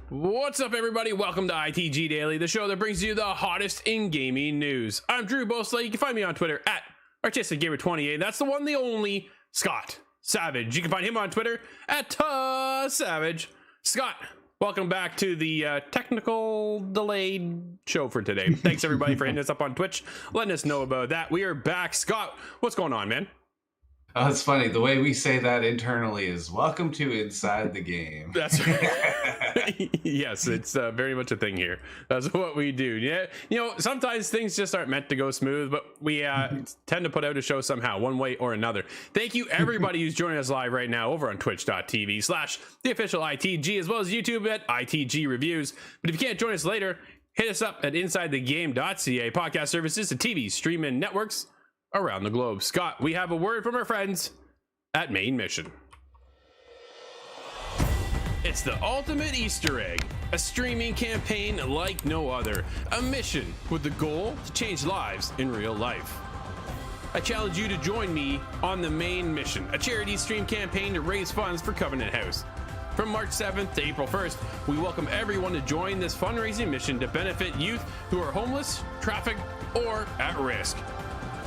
What's up, everybody? Welcome to ITG Daily, the show that brings you the hottest in gaming news. I'm Drew Bosley. You can find me on Twitter at ArtisticGamer28. That's the one, the only Scott Savage. You can find him on Twitter at Savage. Scott, welcome back to the technical delayed show for today. Thanks, everybody, for hitting us up on Twitch, letting us know about that. We are back. Scott, what's going on, man? Oh, it's funny. The way we say that internally is welcome to Inside the Game. That's right. Yes, it's very much a thing here. That's what we do. Yeah, you know, sometimes things just aren't meant to go smooth, but we tend to put out a show somehow, one way or another. Thank you, everybody who's joining us live right now over on twitch.tv/the official ITG, as well as YouTube at ITG Reviews. But if you can't join us later, hit us up at InsideTheGame.ca, podcast services to TV streaming networks around the globe. Scott, we have a word from our friends at Main Mission. It's the ultimate Easter egg, a streaming campaign like no other, a mission with the goal to change lives in real life. I challenge you to join me on the Main Mission, a charity stream campaign to raise funds for Covenant House. From March 7th to April 1st, we welcome everyone to join this fundraising mission to benefit youth who are homeless, trafficked, or at risk.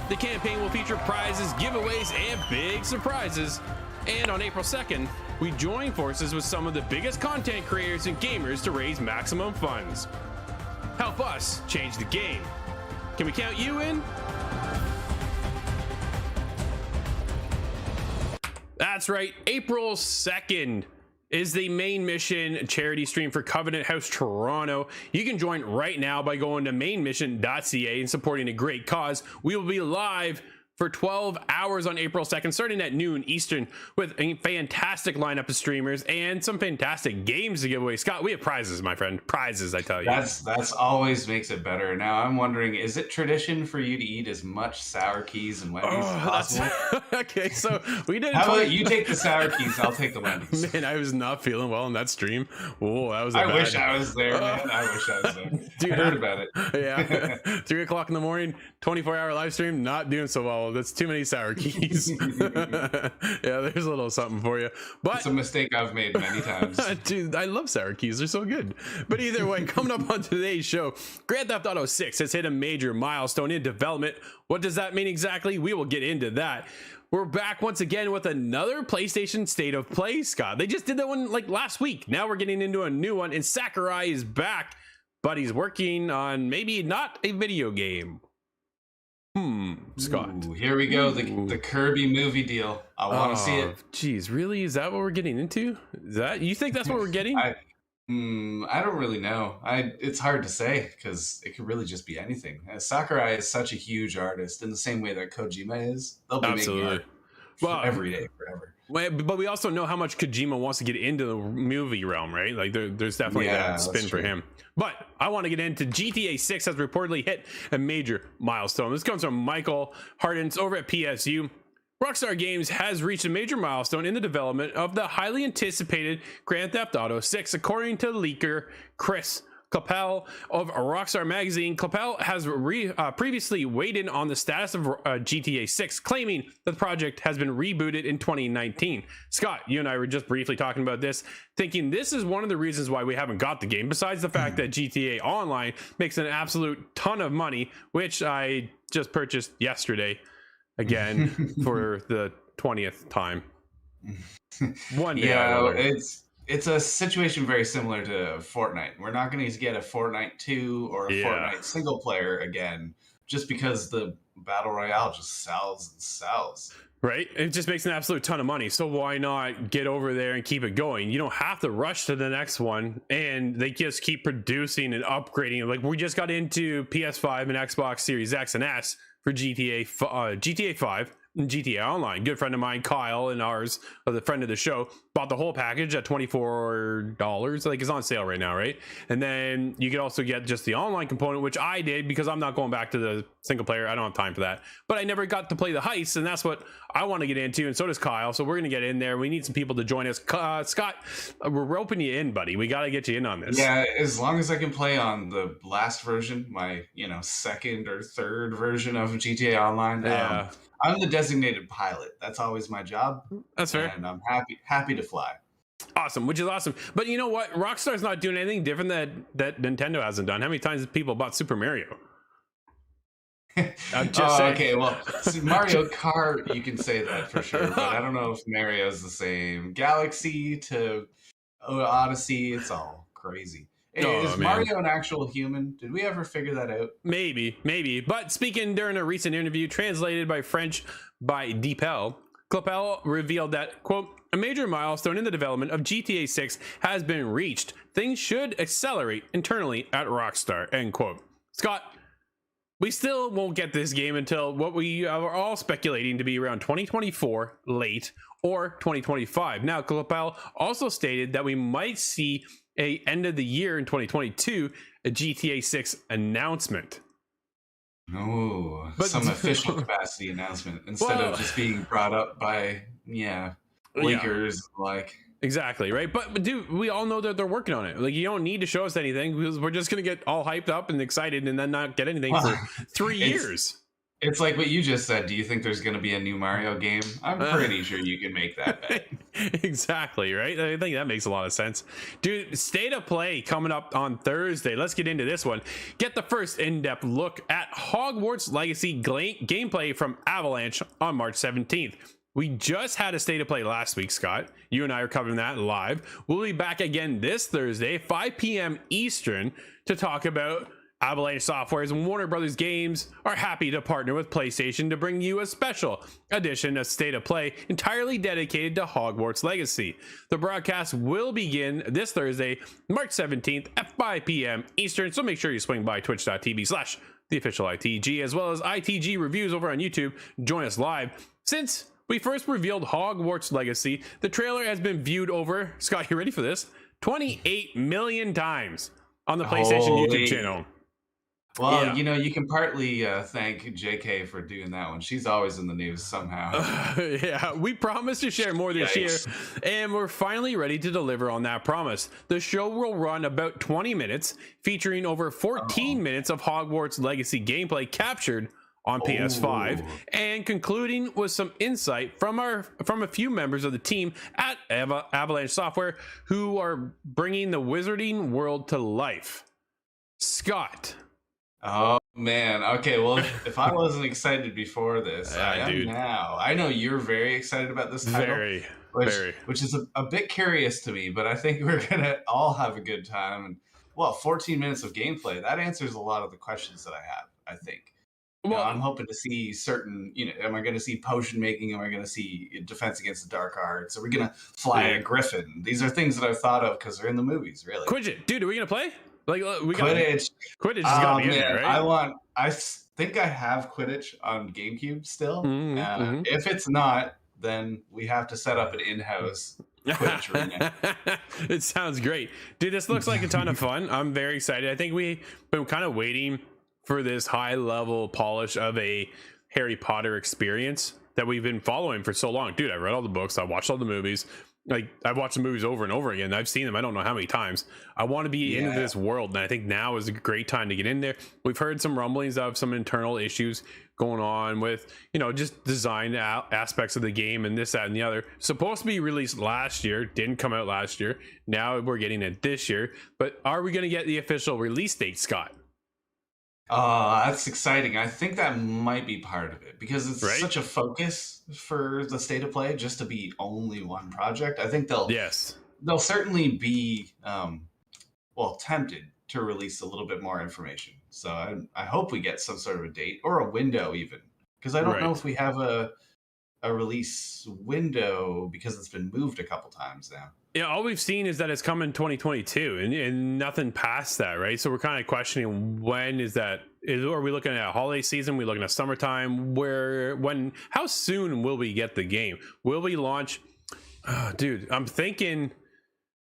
The campaign will feature prizes, giveaways, and big surprises. And on April 2nd, we join forces with some of the biggest content creators and gamers to raise maximum funds. Help us change the game. Can we count you in? That's right, April 2nd is the Main Mission charity stream for Covenant House Toronto. You can join right now by going to mainmission.ca and supporting a great cause. We will be live for 12 hours on April 2nd, starting at noon Eastern, with a fantastic lineup of streamers and some fantastic games to give away. Scott, we have prizes, my friend. Prizes, I tell you. That's always makes it better. Now, I'm wondering, is it tradition for you to eat as much sour keys and Wendy's as possible? Okay, so we did. How about you take the sour keys, I'll take the Wendy's. Man, I was not feeling well in that stream. Oh, that was a I bad... wish I was there, man. I wish I was there. Dude, I heard about it. Yeah. 3 o'clock in the morning, 24-hour live stream, not doing so well. That's too many sour keys. Yeah, there's a little something for you. But it's a mistake I've made many times. Dude, I love sour keys. They're so good. But either way, coming up on today's show, Grand Theft Auto 6 has hit a major milestone in development. What does that mean exactly? We will get into that. We're back once again with another PlayStation State of Play, Scott. They just did that one like last week. Now we're getting into a new one, and Sakurai is back, but he's working on maybe not a video game. Scott. Ooh, here we go. The Kirby movie deal. I want to see it. Geez, really? Is that what we're getting into? Is that, you think that's what we're getting? I don't really know. It's hard to say because it could really just be anything. Sakurai is such a huge artist in the same way that Kojima is. They'll be making art every day, forever. But we also know how much Kojima wants to get into the movie realm, right? Like there's definitely that spin for him. But I want to get into GTA 6 has reportedly hit a major milestone. This comes from Michael Hardens over at PSU. Rockstar Games has reached a major milestone in the development of the highly anticipated Grand Theft Auto 6, according to leaker Chris Clappel of Rockstar Magazine. Clappel has previously weighed in on the status of GTA 6, claiming that the project has been rebooted in 2019. Scott, you and I were just briefly talking about this, thinking this is one of the reasons why we haven't got the game, besides the fact that GTA Online makes an absolute ton of money, which I just purchased yesterday again for the 20th time. One day. Yeah, it's a situation very similar to Fortnite. We're not going to get a Fortnite 2 or a Fortnite single player again, just because the Battle Royale just sells and sells. Right? It just makes an absolute ton of money. So why not get over there and keep it going? You don't have to rush to the next one. And they just keep producing and upgrading. Like, we just got into PS5 and Xbox Series X and S for GTA 5 and GTA Online. Good friend of mine, Kyle, and ours, the friend of the show, bought the whole package at $24. Like, it's on sale right now, right? And then you could also get just the online component, which I did because I'm not going back to the single player. I don't have time for that. But I never got to play the heist, and that's what I want to get into, and so does Kyle. So we're going to get in there. We need some people to join us. Scott, we're roping you in, buddy. We got to get you in on this. Yeah, as long as I can play on the last version, my second or third version of GTA Online. Yeah. I'm the designated pilot. That's always my job. That's fair. And I'm happy to fly. Awesome, which is awesome. But you know what? Rockstar's not doing anything different that Nintendo hasn't done. How many times have people bought Super Mario? I'm just saying. Okay, well, Mario Kart, you can say that for sure, but I don't know if Mario's the same. Galaxy to Odyssey, it's all crazy. Is Mario an actual human? Did we ever figure that out? Maybe. But speaking during a recent interview translated by French by Deepel, Clapel revealed that, quote, a major milestone in the development of GTA 6 has been reached. Things should accelerate internally at Rockstar, end quote. Scott, we still won't get this game until what we are all speculating to be around 2024 late or 2025. Now, Clapel also stated that we might see a end of the year in 2022 a GTA 6 announcement. Oh, some official capacity announcement instead of just being brought up by leakers like. Exactly, right? But dude, we all know that they're working on it. Like, you don't need to show us anything because we're just gonna get all hyped up and excited and then not get anything for 3 years. It's like what you just said. Do you think there's going to be a new Mario game? I'm pretty sure you can make that bet. Exactly, right? I think that makes a lot of sense. Dude, State of Play coming up on Thursday. Let's get into this one. Get the first in-depth look at Hogwarts Legacy gameplay from Avalanche on March 17th. We just had a State of Play last week, Scott. You and I are covering that live. We'll be back again this Thursday, 5 p.m. Eastern, to talk about Avalanche Software's and Warner Brothers Games are happy to partner with PlayStation to bring you a special edition of State of Play entirely dedicated to Hogwarts Legacy. The broadcast will begin this Thursday, March 17th at 5 p.m. Eastern, so make sure you swing by twitch.tv/theofficialITG as well as ITG Reviews over on YouTube. Join us live. Since we first revealed Hogwarts Legacy, the trailer has been viewed over, Scott, you ready for this? 28 million times on the PlayStation YouTube channel. Well, you can partly thank JK for doing that one. She's always in the news somehow. We promised to share more this year, and we're finally ready to deliver on that promise. The show will run about 20 minutes, featuring over 14 minutes of Hogwarts Legacy gameplay captured on PS5, and concluding with some insight from a few members of the team at Avalanche Software who are bringing the wizarding world to life. Scott. Oh man. Okay, well, if I wasn't excited before this, I am now. I know you're very excited about this title. Which is a bit curious to me, but I think we're gonna all have a good time. And 14 minutes of gameplay, that answers a lot of the questions that I have, I think. Well, I'm hoping to see certain, am I going to see potion making? Am I going to see defense against the dark arts? Are we going to fly a griffin? These are things that I've thought of because they're in the movies, really. Quidditch, dude, are we going to play? Quidditch. Quidditch has got to be in there, right? I think I have Quidditch on GameCube still. If it's not, then we have to set up an in-house Quidditch arena. It sounds great. Dude, this looks like a ton of fun. I'm very excited. I think we've been kind of waiting for this high level polish of a Harry Potter experience that we've been following for so long. Dude, I read all the books. I watched all the movies. Like, I've watched the movies over and over again. I've seen them. I don't know how many times. I want to be into this world. And I think now is a great time to get in there. We've heard some rumblings of some internal issues going on with, just design aspects of the game and this, that, and the other. Supposed to be released last year. Didn't come out last year. Now we're getting it this year. But are we going to get the official release date, Scott? That's exciting. I think that might be part of it because it's right? such a focus for the state of play just to be only one project. I think Yes. they'll certainly be tempted to release a little bit more information. So I hope we get some sort of a date or a window even, because I don't know Right. if we have a release window because it's been moved a couple times now. Yeah, all we've seen is that it's coming 2022 and nothing past that, right? So we're kind of questioning, when is that? Are we looking at a holiday season? Are we looking at summertime? How soon will we get the game? Will we launch? Dude, I'm thinking,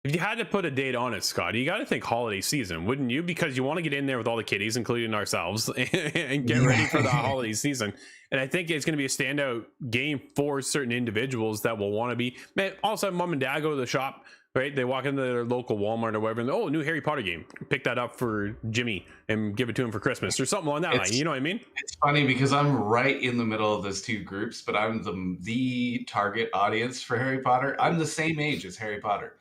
if you had to put a date on it, Scott, you got to think holiday season, wouldn't you? Because you want to get in there with all the kiddies, including ourselves, and get ready for the holiday season. And I think it's going to be a standout game for certain individuals that will want to be. Man, all of a sudden, mom and dad go to the shop, right? They walk into their local Walmart or whatever, and new Harry Potter game. Pick that up for Jimmy and give it to him for Christmas or something along that line. You know what I mean? It's funny because I'm right in the middle of those two groups, but I'm the target audience for Harry Potter. I'm the same age as Harry Potter.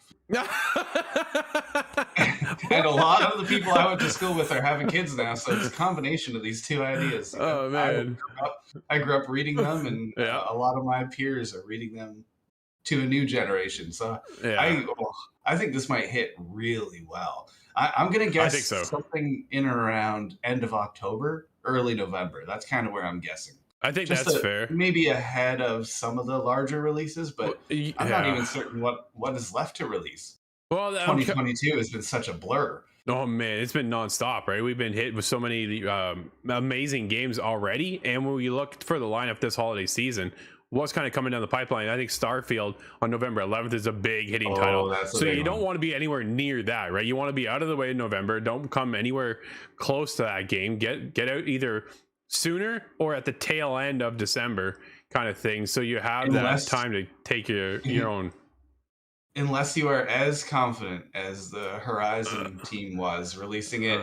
And a lot of the people I went to school with are having kids now, so it's a combination of these two ideas. Oh man, I grew up reading them, and a lot of my peers are reading them to a new generation. So I think this might hit really well. I'm going to guess something in around end of October, early November. That's kind of where I'm guessing. I think that's fair. Maybe ahead of some of the larger releases, but I'm not even certain what is left to release. Well, 2022 has been such a blur. Oh man, it's been nonstop, right? We've been hit with so many amazing games already, and when we look for the lineup this holiday season, what's kind of coming down the pipeline? I think Starfield on November 11th is a big hitting title, so you don't want to be anywhere near that, right? You want to be out of the way in November. Don't come anywhere close to that game. Get out either sooner or at the tail end of December, kind of thing, so you have that time to take your own. Unless you are as confident as the Horizon team was, releasing it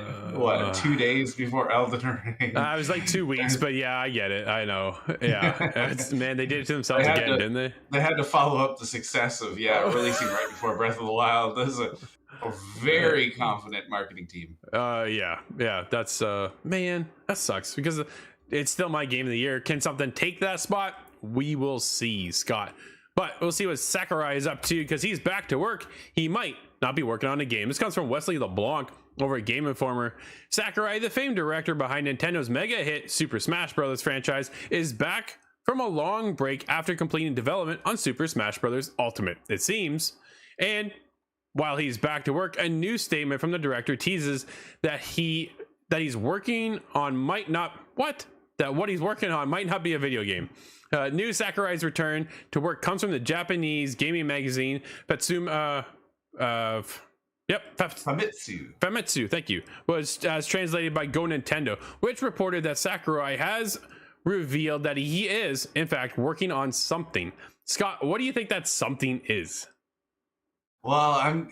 2 days before Elden Ring. It was like 2 weeks, but yeah, I get it. I know. Yeah, man, they did it to themselves again, didn't they? They had to follow up the success of releasing right before Breath of the Wild. This is a very confident marketing team. Yeah. That's man, that sucks because it's still my game of the year. Can something take that spot? We will see, Scott. But we'll see what Sakurai is up to because he's back to work. He might not be working on a game. This comes from Wesley LeBlanc over at Game Informer. Sakurai, the famed director behind Nintendo's mega hit Super Smash Bros. Franchise, is back from a long break after completing development on Super Smash Bros. Ultimate, it seems. And while he's back to work, a new statement from the director teases that he's working on what he's working on might not be a video game. New Sakurai's return to work comes from the Japanese gaming magazine Famitsu. Thank you. Was translated by Go Nintendo, which reported that Sakurai has revealed that he is, in fact, working on something. Scott, what do you think that something is? Well, I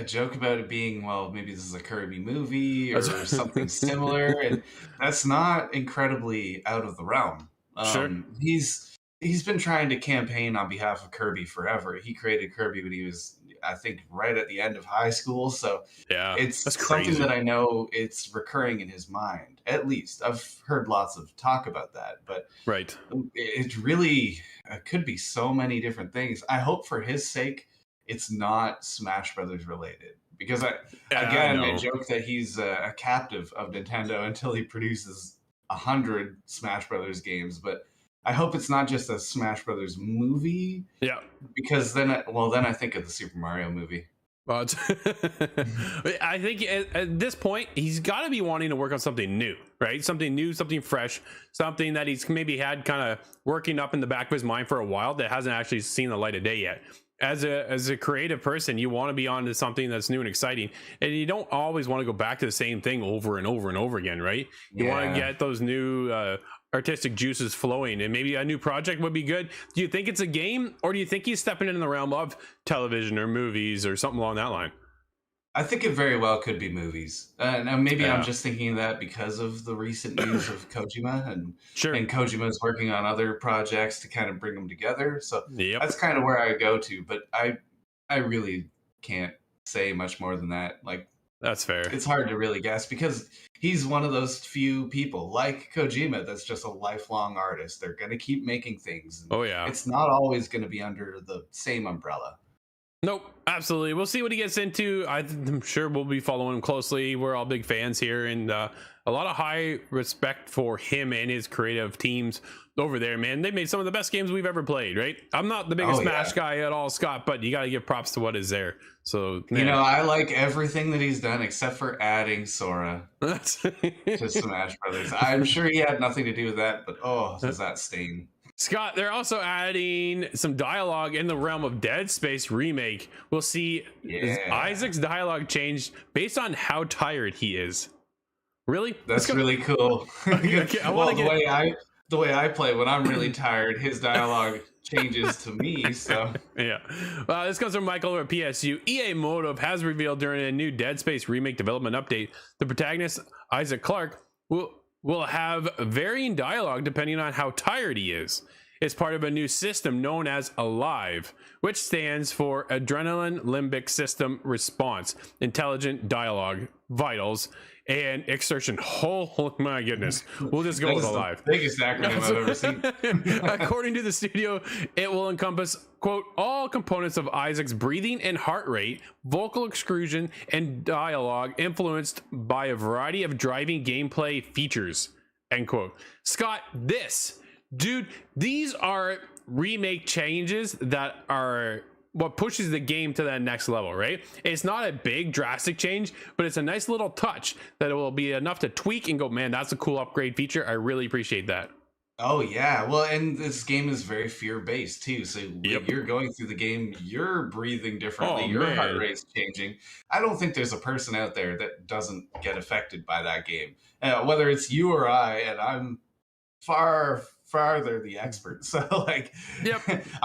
joke about it being, maybe this is a Kirby movie or something similar, and that's not incredibly out of the realm. Sure. He's been trying to campaign on behalf of Kirby forever. He created Kirby when he was, I think, right at the end of high school. So it's something that I know it's recurring in his mind. At least I've heard lots of talk about that, but it really could be so many different things. I hope for his sake it's not Smash Brothers related, because I joke that he's a captive of Nintendo until he produces 100 Smash Brothers games, but I hope it's not just a Smash Brothers movie. Yeah, because then I think of the Super Mario movie. I think at this point he's got to be wanting to work on something new, right? Something new, something fresh, something that he's maybe had kind of working up in the back of his mind for a while that hasn't actually seen the light of day yet. As a creative person, you want to be on to something that's new and exciting, and you don't always want to go back to the same thing over and over and over again, right? You want to get those new artistic juices flowing, and maybe a new project would be good. Do you think it's a game, or do you think he's stepping in the realm of television or movies or something along that line? I think it very well could be movies. And maybe I'm just thinking that because of the recent news of Kojima, and Kojima is working on other projects to kind of bring them together. So that's kind of where I go to. But I really can't say much more than that. Like, That's fair. It's hard to really guess because he's one of those few people like Kojima that's just a lifelong artist. They're going to keep making things. Oh yeah. It's not always going to be under the same umbrella. Nope, absolutely. We'll see what he gets into. I'm sure we'll be following him closely. We're all big fans here, and a lot of high respect for him and his creative teams over there, man. They made some of the best games we've ever played, right? I'm not the biggest Smash guy at all, Scott, but you got to give props to what is there. So, man. I like everything that he's done except for adding Sora to Smash Brothers. I'm sure he had nothing to do with that, but does that sting? Scott, they're also adding some dialogue in the realm of Dead Space Remake. We'll see Isaac's dialogue changed based on how tired he is. Really? That's really cool. The way I play when I'm really tired, his dialogue changes to me. So yeah. This comes from Michael over at PSU. EA Motive has revealed during a new Dead Space Remake development update, the protagonist Isaac Clarke will have varying dialogue depending on how tired he is. It's part of a new system known as Alive, which stands for Adrenaline Limbic System Response, Intelligent Dialogue, Vitals, and Exertion. Oh my goodness. We'll just go with Alive. The biggest acronym I've ever seen. According to the studio, it will encompass, quote, all components of Isaac's breathing and heart rate, vocal extrusion, and dialogue influenced by a variety of driving gameplay features, end quote. Scott, these are remake changes that are what pushes the game to that next level, right? It's not a big drastic change, but it's a nice little touch that it will be enough to tweak and go, man, that's a cool upgrade feature. I really appreciate that. Oh yeah, well, and this game is very fear-based too. So when you're going through the game, you're breathing differently, your heart rate's changing. I don't think there's a person out there that doesn't get affected by that game, whether it's you or I. And I'm farther the expert, so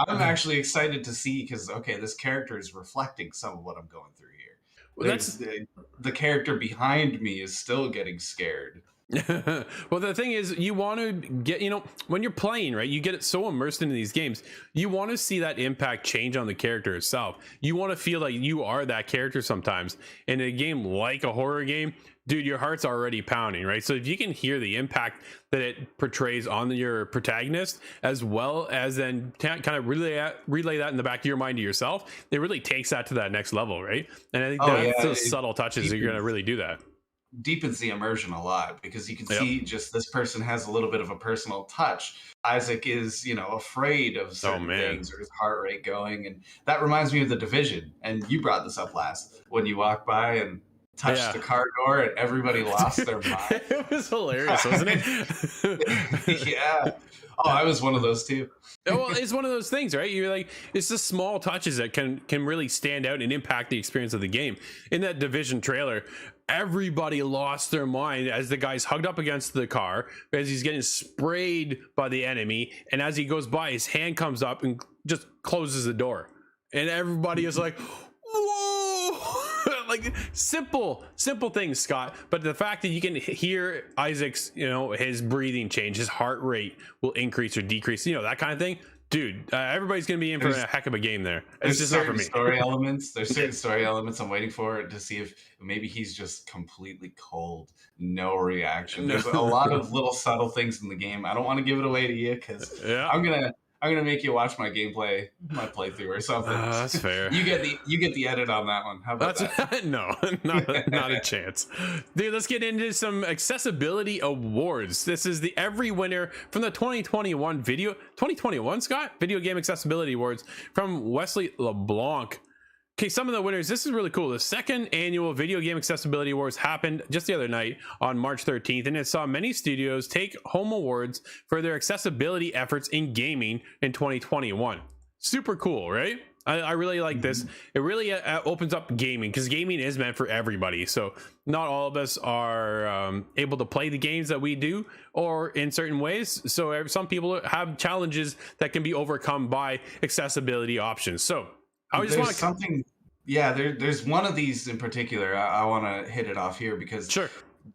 I'm actually excited to see because this character is reflecting some of what I'm going through here. Well, the character behind me is still getting scared. Well, the thing is, you want to get, when you're playing, right, you get it so immersed into these games, you want to see that impact change on the character itself. You want to feel like you are that character sometimes. In a game like a horror game, dude, your heart's already pounding, right? So if you can hear the impact that it portrays on your protagonist, as well as then kind of relay that in the back of your mind to yourself, it really takes that to that next level, right? And I think that's those subtle touches that you're going to really do that. Deepens the immersion a lot because you can see just this person has a little bit of a personal touch. Isaac is, afraid of certain things or his heart rate going. And that reminds me of The Division. And you brought this up last when you walked by and touched the car door and everybody lost their mind. It was hilarious, wasn't it? Yeah. Oh, I was one of those too. Well, it's one of those things, right? You're like, it's the small touches that can really stand out and impact the experience of the game. In that Division trailer, everybody lost their mind as the guy's hugged up against the car as he's getting sprayed by the enemy, and as he goes by, his hand comes up and just closes the door, and everybody is like, whoa. Like simple things, Scott, but the fact that you can hear Isaac's his breathing change, his heart rate will increase or decrease, that kind of thing, dude, everybody's gonna be in for a heck of a game there. It's just not for me. There's certain story elements I'm waiting for to see if maybe he's just completely cold, no reaction. There's a lot of little subtle things in the game. I don't want to give it away to you because I'm gonna make you watch my gameplay, my playthrough or something. That's fair. You get the edit on that one. How about that? No, not a chance. Dude, let's get into some accessibility awards. This is the every winner from the 2021 Scott Video Game Accessibility Awards from Wesley LeBlanc. Okay, some of the winners, this is really cool. The second annual Video Game Accessibility Awards happened just the other night on March 13th, and it saw many studios take home awards for their accessibility efforts in gaming in 2021. Super cool, right? I really like this. It really opens up gaming because gaming is meant for everybody. So not all of us are able to play the games that we do or in certain ways. So some people have challenges that can be overcome by accessibility options. So I just want something. Yeah, there's one of these in particular. I want to hit it off here because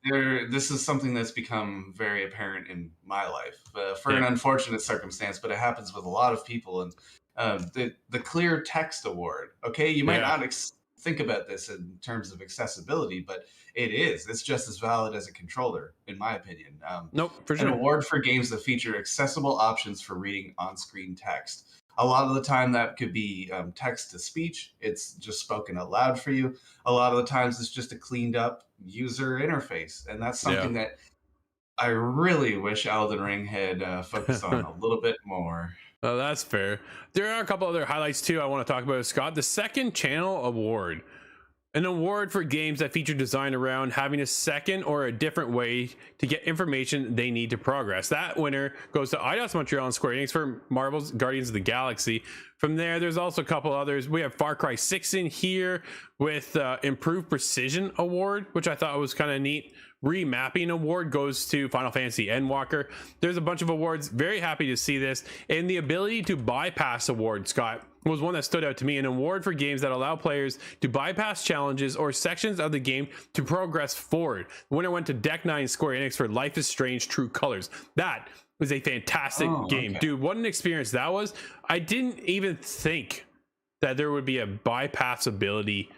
this is something that's become very apparent in my life for an unfortunate circumstance, but it happens with a lot of people. And the clear text award. Okay, you might not think about this in terms of accessibility, but it's just as valid as a controller, in my opinion. Nope, for An sure. award for games that feature accessible options for reading on-screen text. A lot of the time that could be text to speech. It's just spoken out loud for you. A lot of the times it's just a cleaned up user interface. And that's something that I really wish Elden Ring had focused on a little bit more. Oh, that's fair. There are a couple other highlights too I want to talk about, Scott. The Second Channel Award. An award for games that feature design around having a second or a different way to get information they need to progress. That winner goes to IDOS Montreal and Square Enix for Marvel's Guardians of the Galaxy. From there, there's also a couple others. We have Far Cry 6 in here with Improved Precision Award, which I thought was kind of neat. Remapping Award goes to Final Fantasy Endwalker. There's a bunch of awards. Very happy to see this. And the Ability to Bypass Award, Scott, was one that stood out to me. An award for games that allow players to bypass challenges or sections of the game to progress forward. The winner went to Deck 9 Square Enix for Life is Strange True Colors. That was a fantastic game. Dude, what an experience that was. I didn't even think that there would be a bypass ability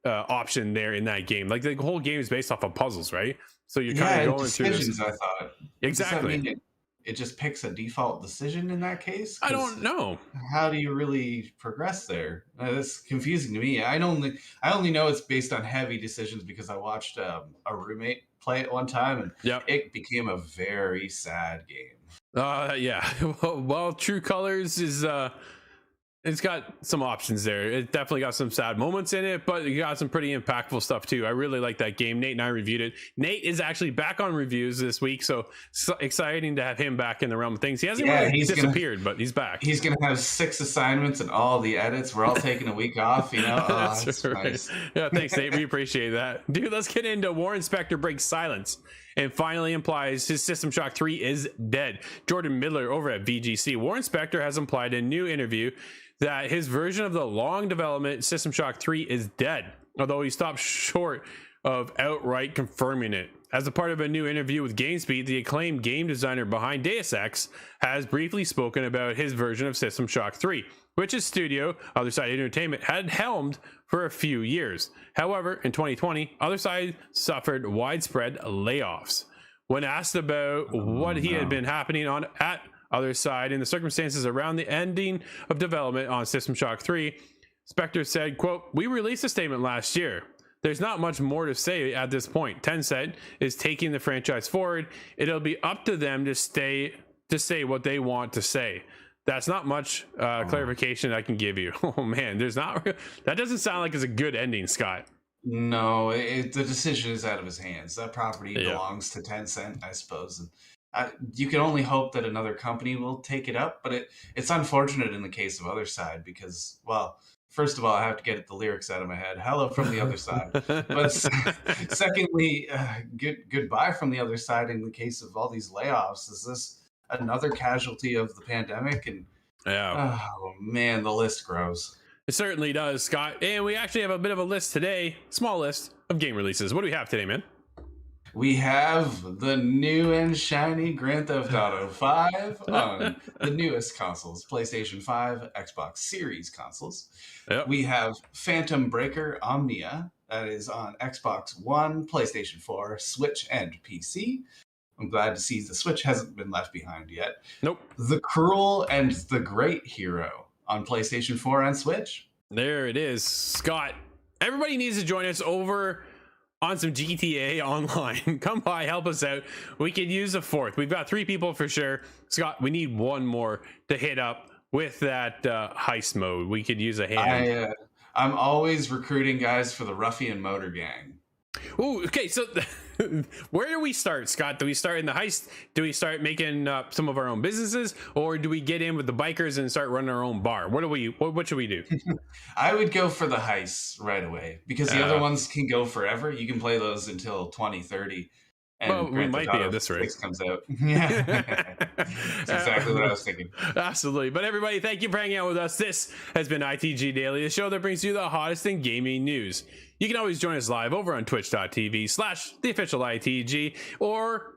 option there in that game. Like the whole game is based off of puzzles, right? So you're kind of going through this. I thought exactly. It just picks a default decision in that case? I don't know. How do you really progress there? That's confusing to me. I only know it's based on heavy decisions because I watched a roommate play it one time, and it became a very sad game. Yeah. Well, True Colors is it's got some options there. It definitely got some sad moments in it, but you got some pretty impactful stuff too. I really like that game. Nate and I reviewed it. Nate is actually back on reviews this week, so exciting to have him back in the realm of things. He hasn't really disappeared, but he's back. He's gonna have 6 assignments and all the edits. We're all taking a week off, you know. That's right. Nice. Yeah, thanks, Nate. We appreciate that, dude. Let's get into Warren Spector breaks silence and finally implies his System Shock 3 is dead. Jordan Midler over at VGC. Warren Spector has implied in a new interview that his version of the long development System Shock 3 is dead, although he stopped short of outright confirming it. As a part of a new interview with GameSpeed, the acclaimed game designer behind Deus Ex has briefly spoken about his version of System Shock 3, which his studio, Other Side Entertainment, had helmed for a few years. However, in 2020, Other Side suffered widespread layoffs. When asked about what had been happening at Other Side in the circumstances around the ending of development on System Shock 3, Spector said, quote, "We released a statement last year. There's not much more to say at this point. Tencent is taking the franchise forward. It'll be up to them to say what they want to say. That's not much clarification I can give you." Oh man, that doesn't sound like it's a good ending, Scott. No, the decision is out of his hands. That property belongs to Tencent, I suppose. And you can only hope that another company will take it up, but it's unfortunate in the case of Other Side because, well, first of all, I have to get the lyrics out of my head. Hello from the other side. But secondly, goodbye from the other side in the case of all these layoffs. Is this another casualty of the pandemic? And oh man, the list grows. It certainly does, Scott. And we actually have a bit of a list today, small list of game releases. What do we have today, man? We have the new and shiny Grand Theft Auto 5 on the newest consoles, PlayStation 5, Xbox Series consoles. Yep. We have Phantom Breaker Omnia, that is on Xbox One, PlayStation 4, Switch, and PC. I'm glad to see the Switch hasn't been left behind yet. Nope. The Cruel and the Great Hero on PlayStation 4 and Switch. There it is, Scott. Everybody needs to join us over on some GTA Online. Come by, help us out. We could use a fourth. We've got 3 people for sure. Scott, we need one more to hit up with that heist mode. We could use a hand. I'm always recruiting guys for the Ruffian Motor Gang. Ooh, okay, so where do we start, Scott? Do we start in the heist? Do we start making some of our own businesses, or do we get in with the bikers and start running our own bar? What should we do? I would go for the heists right away because the other ones can go forever. You can play those until 2030. And well, we might be at this rate. Comes out. Yeah, that's exactly what I was thinking. Absolutely. But everybody, thank you for hanging out with us. This has been ITG Daily, the show that brings you the hottest in gaming news. You can always join us live over on twitch.tv/theofficial ITG or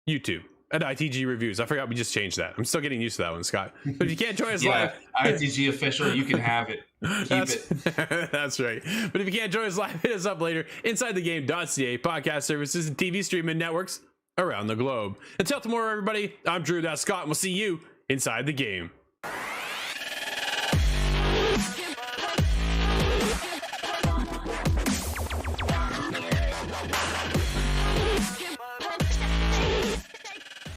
YouTube. at ITG Reviews. I forgot we just changed that. I'm still getting used to that one, Scott. But if you can't join us live, ITG official, you can have it. Keep it. That's right. But if you can't join us live, hit us up later. InsideTheGame.ca, podcast services and TV streaming networks around the globe. Until tomorrow, everybody, I'm Drew. That's Scott, and we'll see you inside the game.